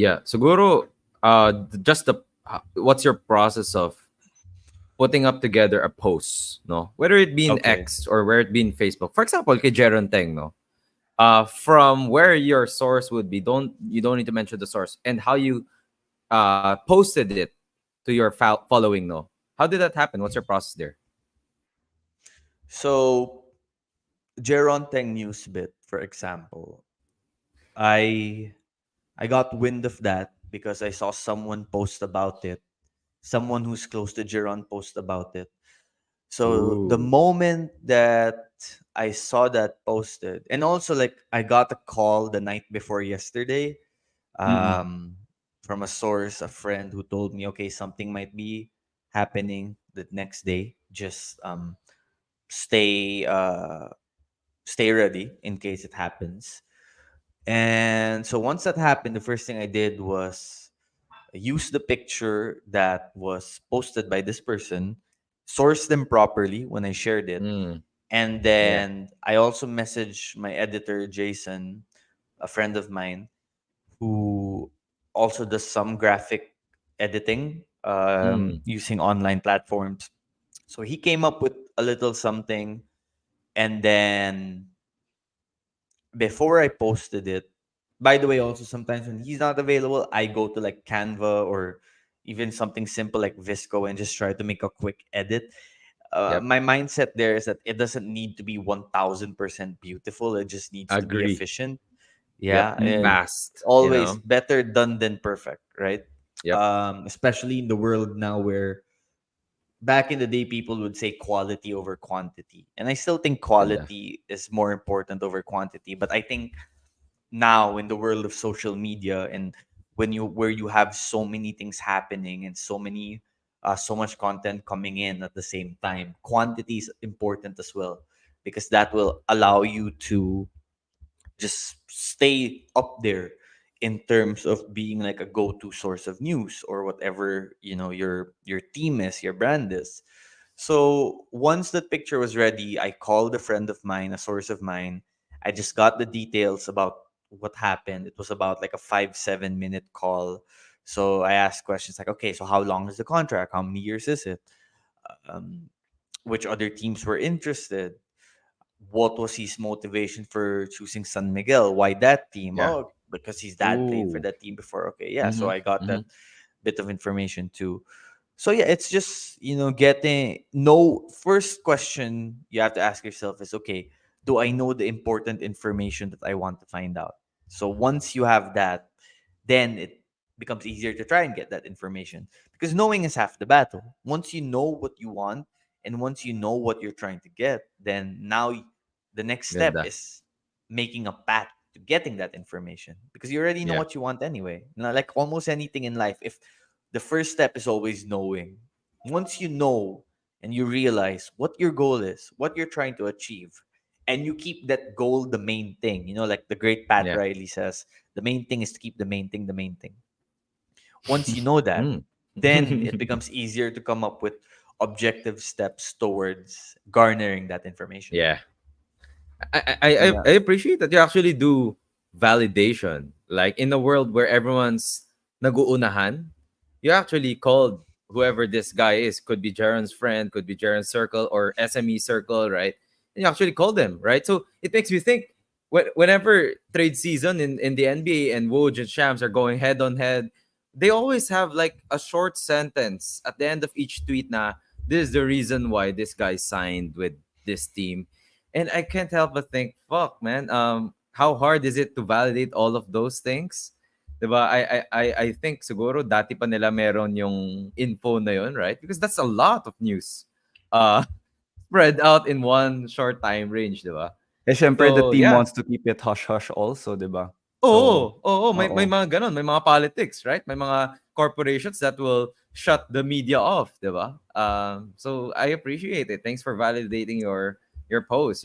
Yeah, siguro, just what's your process of putting up together a post, no? Whether it be in Okay. X or where it be in Facebook. For example, kay Jeron Teng, no? From where your source would be, don't need to mention the source, and how you posted it to your following, no? How did that happen? What's your process there? So, Jeron Teng news bit, for example, I I got wind of that because I saw someone post about it. Someone who's close to Jeron post about it. So the Ooh. moment that I saw that posted, and also like I got a call the night before yesterday, Mm-mm. um, from a source, a friend who told me, okay, something might be happening the next day. Just stay stay ready in case it happens. And so once that happened, the first thing I did was use the picture that was posted by this person, source them properly when I shared it, Mm. and Yeah. then I also messaged my editor Jason, a friend of mine who also does some graphic editing Mm. using online platforms. So he came up with a little something, and then before I posted it, by the way, also sometimes when he's not available, I go to like Canva or even something simple like Visco and just try to make a quick edit. Yep. My mindset there is that it doesn't need to be 1000% beautiful. It just needs to be Agree. efficient. Yep. Yeah, and Fast. always better done than perfect, right? Yep. Especially in the world now where back in the day people would say quality over quantity, and I still think Ganda. quality is more important over quantity. But I think now in the world of social media and when you where you have so many things happening and so much content coming in at the same time, quantity is important as well, because that will allow you to just stay up there in terms of being like a go-to source of news or whatever your team is, your brand is. So once that picture was ready, I called a friend of mine, a source of mine. I just got the details about what happened. It was about like a 5-7 minute call. So I asked questions like, okay, so how long is the contract? How many years is it? Um, which other teams were interested? What was his motivation for choosing San Miguel? Why that team? Yeah. Oh, because his dad played for Ooh. that team before. Okay, yeah. So Mm-hmm. I got Mm-hmm. that bit of information too. So yeah, it's just getting no first question you have to ask yourself is, okay, do I know the important information that I want to find out? So once you have that, then it becomes easier to try and get that information, because knowing is half the battle. Once you know what you want and once you know what you're trying to get, then now the next step Ganda. is making a path to getting that information, because you already know Yeah. what you want anyway. Like almost anything in life, if the first step is always knowing. Once you know and you realize what your goal is, what you're trying to achieve, and you keep that goal the main thing, like the great Pat Yeah. Riley says, the main thing is to keep the main thing the main thing. Once you know that, Mm. then it becomes easier to come up with objective steps towards garnering that information. Yeah. I Yeah. appreciate that you actually do validation. Like in a world where everyone's naguunahan, you actually called whoever this guy is. Could be Jaron's friend, could be Jaron's circle or SME circle, right? And you actually called them, right? So it makes me think whenever trade season in the NBA and Woj and Shams are going head on head, they always have like a short sentence at the end of each tweet na this is the reason why this guy signed with this team. And I can't help but think, fuck, man, how hard is it to validate all of those things? 'Di ba? I think siguro dati pa nila meron yung info na yun, right? Because that's a lot of news. Uh spread out in one short time range, 'di ba? Eh, syempre the So, team yeah. wants to keep it hush-hush also, 'di ba? So, Oo, may oo. mga gano'n, may mga politics, right? May mga corporations that will shut the media off, 'di ba? So I appreciate it. Thanks for validating your post,